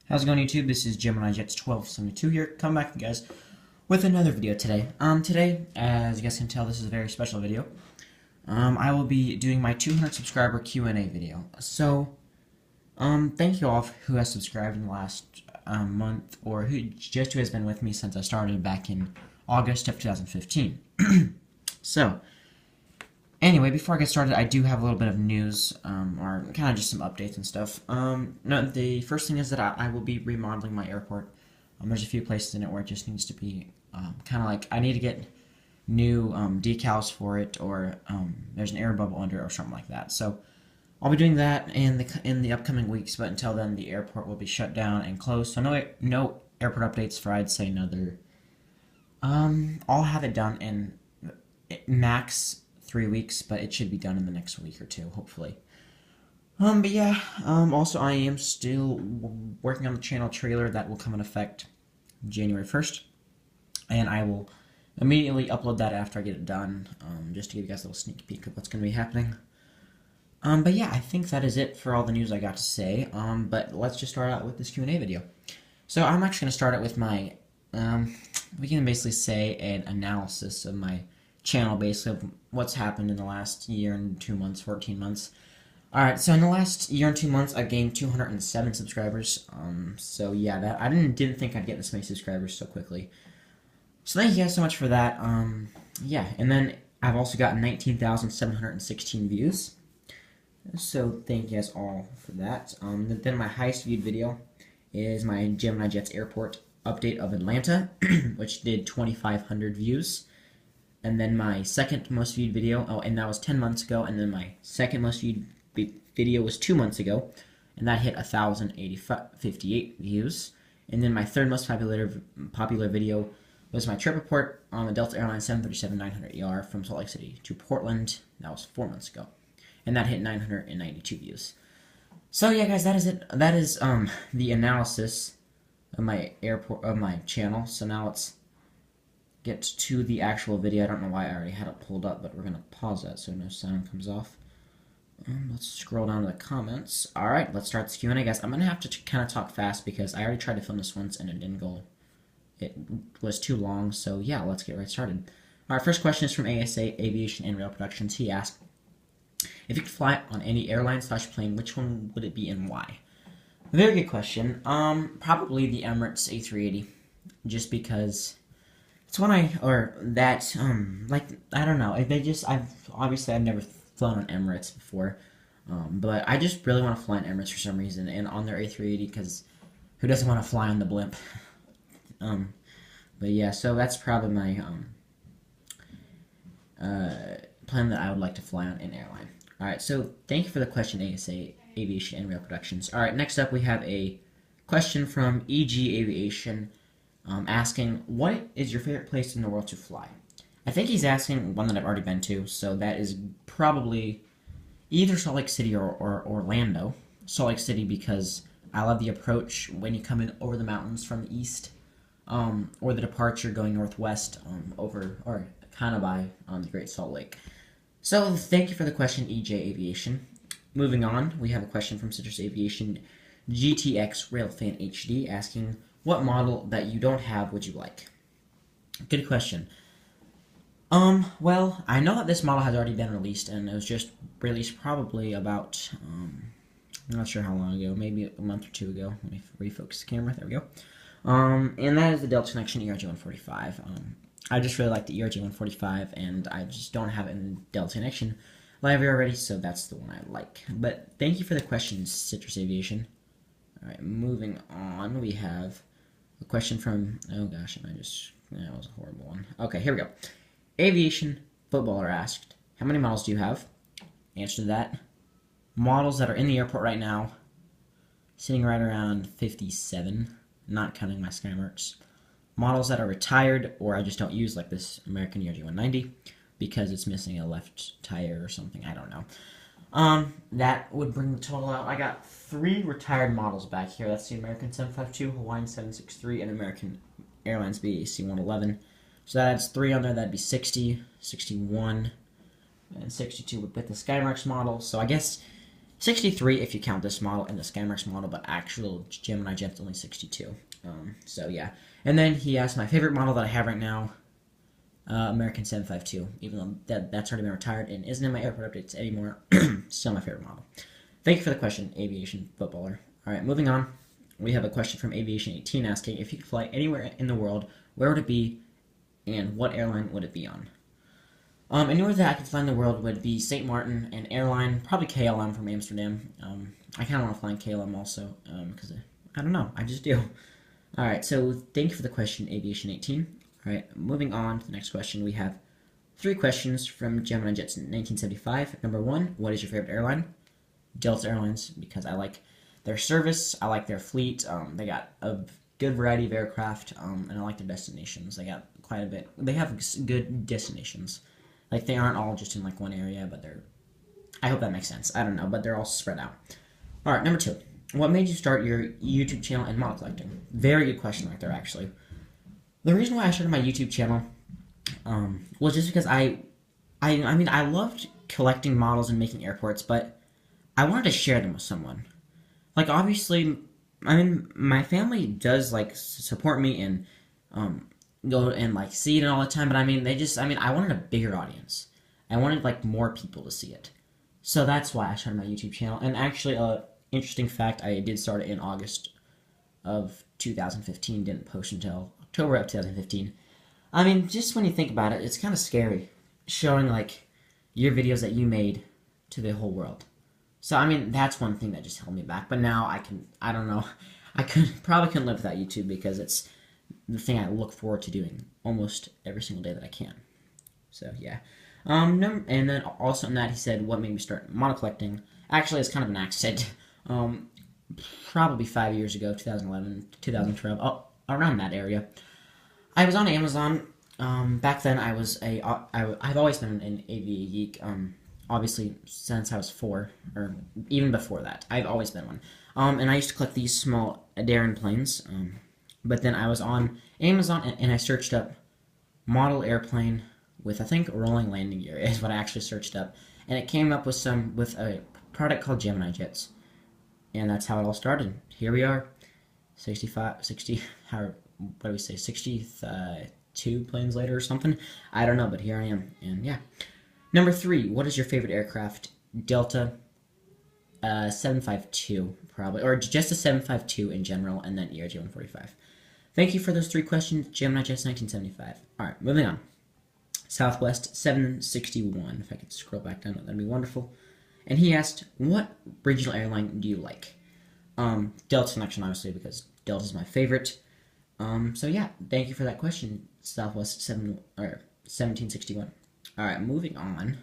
How's it going, YouTube? This is Gemini Jets 1272 here, coming back to you guys with another video today. Today, as you guys can tell, this is a very special video. I will be doing my 200 subscriber Q&A video. So, thank you all who has subscribed in the last month, or who has been with me since I started back in August of 2015. So, anyway, before I get started, I do have a little bit of news, or kind of just some updates and stuff. No, the first thing is that I will be remodeling my airport. There's a few places in it where it just needs to be, kind of like, I need to get new decals for it, or there's an air bubble under it, or something like that. So, I'll be doing that in the upcoming weeks, but until then, the airport will be shut down and closed. So, no airport updates for, I'd say, another, I'll have it done in max 3 weeks, but it should be done in the next week or two, hopefully. But yeah, also I am still working on the channel trailer that will come in effect January 1st, and I will immediately upload that after I get it done, just to give you guys a little sneak peek of what's going to be happening. But yeah, I think that is it for all the news I got to say, but let's just start out with this Q&A video. So I'm actually going to start out with my, we can basically say an analysis of my channel, basically, of what's happened in the last year and 2 months, 14 months. Alright, so in the last year and 2 months, I gained 207 subscribers. So yeah, that I didn't think I'd get this many subscribers so quickly. So thank you guys so much for that. Yeah, and then I've also got 19,716 views. So thank you guys all for that. Then my highest viewed video is my Gemini Jets Airport update of Atlanta, which did 2,500 views. And then my second most viewed video, and that was 10 months ago, and then my second most viewed video was 2 months ago, and that hit 1,058 views. And then my third most popular video was my trip report on the Delta Airlines 737-900ER from Salt Lake City to Portland. That was 4 months ago, and that hit 992 views. So yeah, guys, that is it. That is the analysis of my channel. So now let's get to the actual video. I don't know why I already had it pulled up, but we're going to pause that so no sound comes off. Let's scroll down to the comments. Alright, let's start this Q&A, guys. I'm going to have to kind of talk fast because I already tried to film this once and it didn't go. It was too long, so yeah, let's get right started. Alright, first question is from ASA Aviation and Rail Productions. He asked, if you could fly on any airline/plane, which one would it be and why? Very good question. Probably the Emirates A380, just because it's one like, I don't know, I've never flown on Emirates before, but I just really want to fly on Emirates for some reason, and on their A380, because who doesn't want to fly on the blimp? But yeah, so that's probably my, plane that I would like to fly on in airline. Alright, so thank you for the question, ASA Aviation and Rail Productions. Alright, next up we have a question from EG Aviation, asking, what is your favorite place in the world to fly? I think he's asking one that I've already been to, so that is probably either Salt Lake City or Orlando. Salt Lake City because I love the approach when you come in over the mountains from the east, or the departure going northwest, over, or kind of by the Great Salt Lake. So thank you for the question, EJ Aviation. Moving on, we have a question from Citrus Aviation GTX Railfan HD asking, what model that you don't have would you like? Good question. Well, I know that this model has already been released, and it was just released probably about, I'm not sure how long ago, maybe a month or two ago. Let me refocus the camera, there we go. And that is the Delta Connection ERJ-145. I just really like the ERJ-145, and I just don't have it in the Delta Connection library already, so that's the one I like. But thank you for the question, Citrus Aviation. Alright, moving on, we have a question from, oh gosh, that was a horrible one. Okay, here we go. Aviation Footballer asked, how many models do you have? Answer to that, models that are in the airport right now, sitting right around 57, not counting my Skymarks. Models that are retired, or I just don't use, like this American ERJ-190, because it's missing a left tire or something, I don't know. That would bring the total out. I got 3 retired models back here. That's the American 752, Hawaiian 763, and American Airlines BAC 111. So that adds 3 on there. That'd be 60, 61, and 62 with the Skymarks model. So I guess 63 if you count this model and the Skymarks model, but actual Gemini Jet's only 62. So yeah. And then he asked my favorite model that I have right now, American 752, even though that's already been retired and isn't in my airport updates anymore. Still my favorite model. Thank you for the question, Aviation Footballer. Alright, moving on. We have a question from Aviation 18 asking, if you could fly anywhere in the world, where would it be and what airline would it be on? Anywhere that I could fly in the world would be St. Martin, and airline, probably KLM from Amsterdam. I kind of want to fly in KLM also, because I don't know, I just do. Alright, so thank you for the question, Aviation 18. Alright, moving on to the next question, we have 3 questions from Gemini Jets 1975. Number 1, what is your favorite airline? Delta Airlines, because I like their service, I like their fleet, they got a good variety of aircraft, and I like their destinations. They got quite a bit, they have good destinations. Like, they aren't all just in, like, one area, but they're... I hope that makes sense. I don't know, but they're all spread out. Alright, number 2. What made you start your YouTube channel and model collecting? Very good question right there, actually. The reason why I started my YouTube channel was just because I mean, I loved collecting models and making airports, but I wanted to share them with someone. Like, obviously, I mean, my family does, like, support me and, go and, like, see it all the time, but I mean, I wanted a bigger audience. I wanted, like, more people to see it. So that's why I started my YouTube channel. And actually, interesting fact, I did start it in August of 2015, didn't post until October of 2015. I mean, just when you think about it, it's kind of scary showing, like, your videos that you made to the whole world. So, I mean, that's one thing that just held me back. But now I don't know, probably couldn't live without YouTube because it's the thing I look forward to doing almost every single day that I can. So, yeah. And then also in that, he said, what made me start model collecting? Actually, it's kind of an accident. Probably 5 years ago, 2011, 2012, around that area. I was on Amazon. Back then, I've always been an AV geek. Obviously, since I was 4, or even before that, I've always been one. And I used to collect these small Darren planes. But then I was on Amazon and I searched up model airplane with, I think, rolling landing gear is what I actually searched up. And it came up with a product called Gemini Jets. And that's how it all started. Here we are, 62 planes later or something. I don't know, but here I am. And yeah. Number 3, what is your favorite aircraft? Delta 752, probably. Or just a 752 in general, and then ERJ 145. Thank you for those 3 questions, Gemini Jets 1975. Alright, moving on. Southwest 761. If I could scroll back down, that'd be wonderful. And he asked, what regional airline do you like? Delta Connection, obviously, because Delta is my favorite. So yeah, thank you for that question, Southwest 1761. Alright, moving on.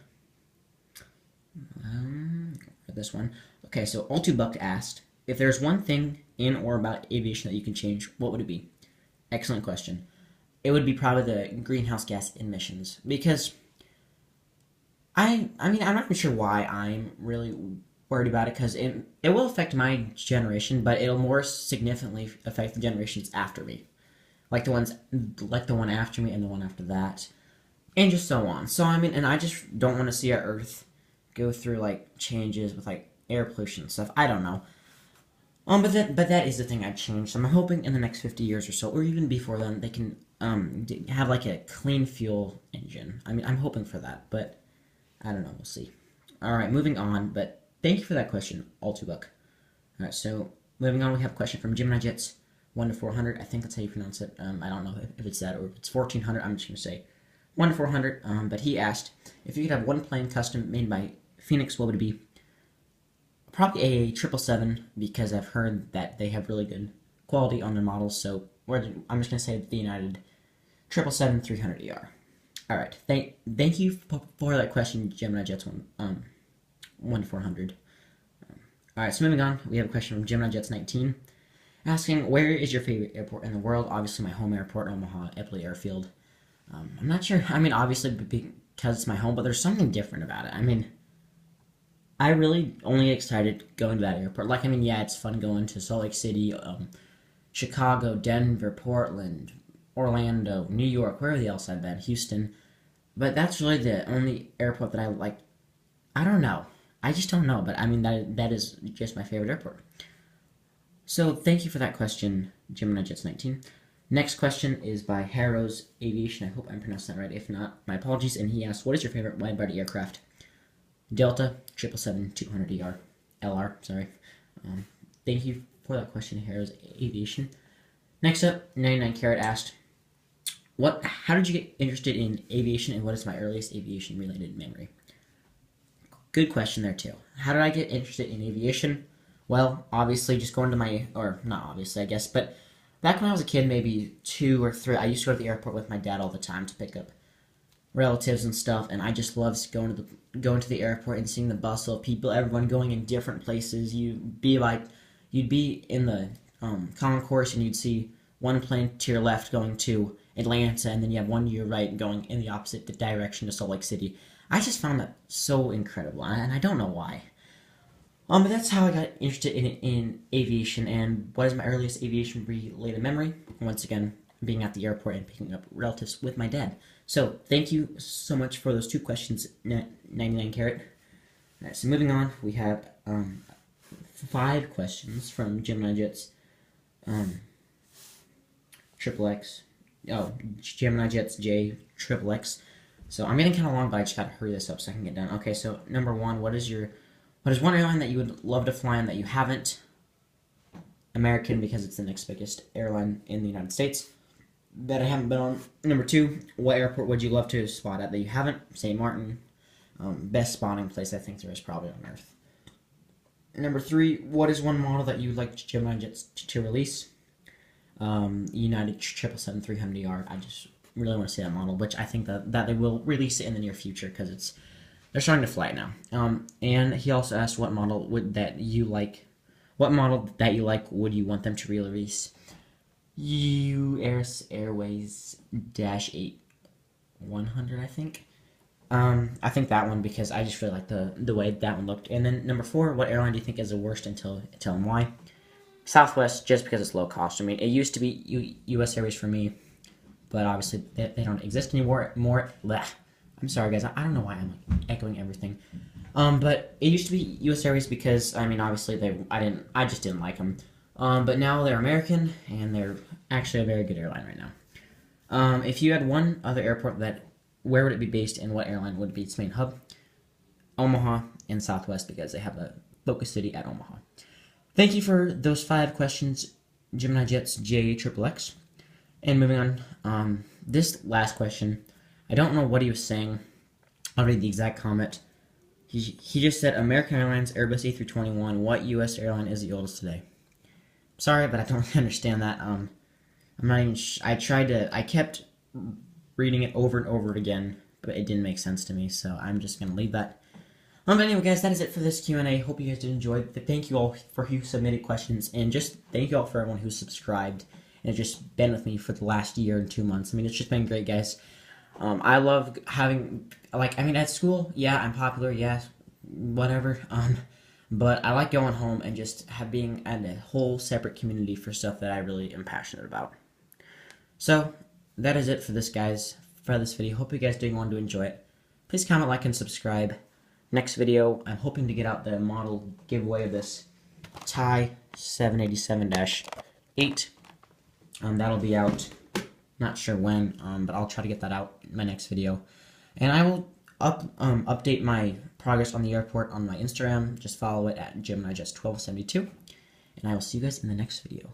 For this one. Okay, so All2Buck asked, if there's one thing in or about aviation that you can change, what would it be? Excellent question. It would be probably the greenhouse gas emissions, because I mean, I'm not even sure why I'm really worried about it, because it will affect my generation, but it'll more significantly affect the generations after me. Like the one after me and the one after that. And just so on. So, I mean, and I just don't want to see our Earth go through, like, changes with, like, air pollution and stuff. I don't know. But that is the thing I'd change. So I'm hoping in the next 50 years or so, or even before then, they can, have, like, a clean fuel engine. I mean, I'm hoping for that, but I don't know. We'll see. Alright, moving on, but thank you for that question, All2Buck. Alright, so, moving on, we have a question from Gemini Jets 1 to 400. I think that's how you pronounce it. I don't know if it's that or if it's 1400. I'm just going to say 1 to 400, but he asked, if you could have one plane custom made by Phoenix, what would it be? Probably a 777, because I've heard that they have really good quality on their models, so I'm just going to say the United 777-300ER. Alright, thank you for that question, Gemini Jets 1 to 400. Alright, so moving on, we have a question from Gemini Jets 19, asking, where is your favorite airport in the world? Obviously, my home airport, Omaha Eppley Airfield. I'm not sure. I mean, obviously, because it's my home, but there's something different about it. I mean, I really only excited going to that airport. Like, I mean, yeah, it's fun going to Salt Lake City, Chicago, Denver, Portland, Orlando, New York, wherever else I've been, Houston. But that's really the only airport that I like. I don't know. I just don't know, but I mean, that is just my favorite airport. So thank you for that question, Gemini Jets 19. Next question is by Harrows Aviation. I hope I'm pronouncing that right. If not, my apologies. And he asked, what is your favorite wide-body aircraft? Delta 777-200ER. LR, sorry. Thank you for that question, Harrows Aviation. Next up, 99 Carat asked, how did you get interested in aviation, and what is my earliest aviation-related memory? Good question there, too. How did I get interested in aviation? Well, obviously, just going to not obviously, I guess, but back when I was a kid, maybe 2 or 3, I used to go to the airport with my dad all the time to pick up relatives and stuff, and I just loved going to the airport and seeing the bustle of people, everyone going in different places. You'd be in the concourse, and you'd see one plane to your left going to Atlanta, and then you have one to your right going in the opposite direction to Salt Lake City. I just found that so incredible, and I don't know why. But that's how I got interested in aviation, and what is my earliest aviation-related memory? Once again, being at the airport and picking up relatives with my dad. So, thank you so much for those 2 questions, 99 Carat. Alright, so moving on, we have 5 questions from Gemini Jets XXX. Oh, Gemini Jets J XXX. So I'm getting kind of long, but I just gotta hurry this up so I can get done. Okay, so number 1, what is one airline that you would love to fly on that you haven't? American, because it's the next biggest airline in the United States that I haven't been on. Number 2, what airport would you love to spot at that you haven't? St. Martin. Best spotting place I think there is probably on Earth. Number 3, what is one model that you would like Gemini Jets to release? United 777-300ER. I just really want to see that model, which I think that they will release it in the near future because they're starting to fly it now. And he also asked what model that you like would you want them to release? US Airways -8 100, I think. I think that one because I just really like the way that one looked. And then number 4, what airline do you think is the worst until and why? Southwest, just because it's low cost. I mean, it used to be US Airways for me, but obviously they don't exist anymore. I'm sorry, guys. I don't know why I'm like echoing everything. But it used to be US Airways because I mean, obviously I just didn't like them. But now they're American, and they're actually a very good airline right now. If you had one other airport, where would it be based, and what airline would be its main hub? Omaha and Southwest, because they have a focus city at Omaha. Thank you for those 5 questions, Gemini Jets J XXX. And moving on, this last question, I don't know what he was saying. I'll read the exact comment. He just said, American Airlines Airbus A321, what U.S. airline is the oldest today? Sorry, but I don't really understand that. I'm not even I kept reading it over and over again, but it didn't make sense to me, so I'm just going to leave that. But anyway, guys, that is it for this Q&A. Hope you guys did enjoy. Thank you all for who submitted questions, and just thank you all for everyone who subscribed and has just been with me for the last year and 2 months. I mean, it's just been great, guys. I love having, at school, yeah, I'm popular, yeah, whatever, but I like going home and just being in a whole separate community for stuff that I really am passionate about. So, that is it for this, guys, for this video. Hope you guys do want to enjoy it. Please comment, like, and subscribe. Next video, I'm hoping to get out the model giveaway of this Thai 787-8. That'll be out, not sure when, but I'll try to get that out in my next video. And I will update my progress on the airport on my Instagram. Just follow it at GeminiJets1272. And I will see you guys in the next video.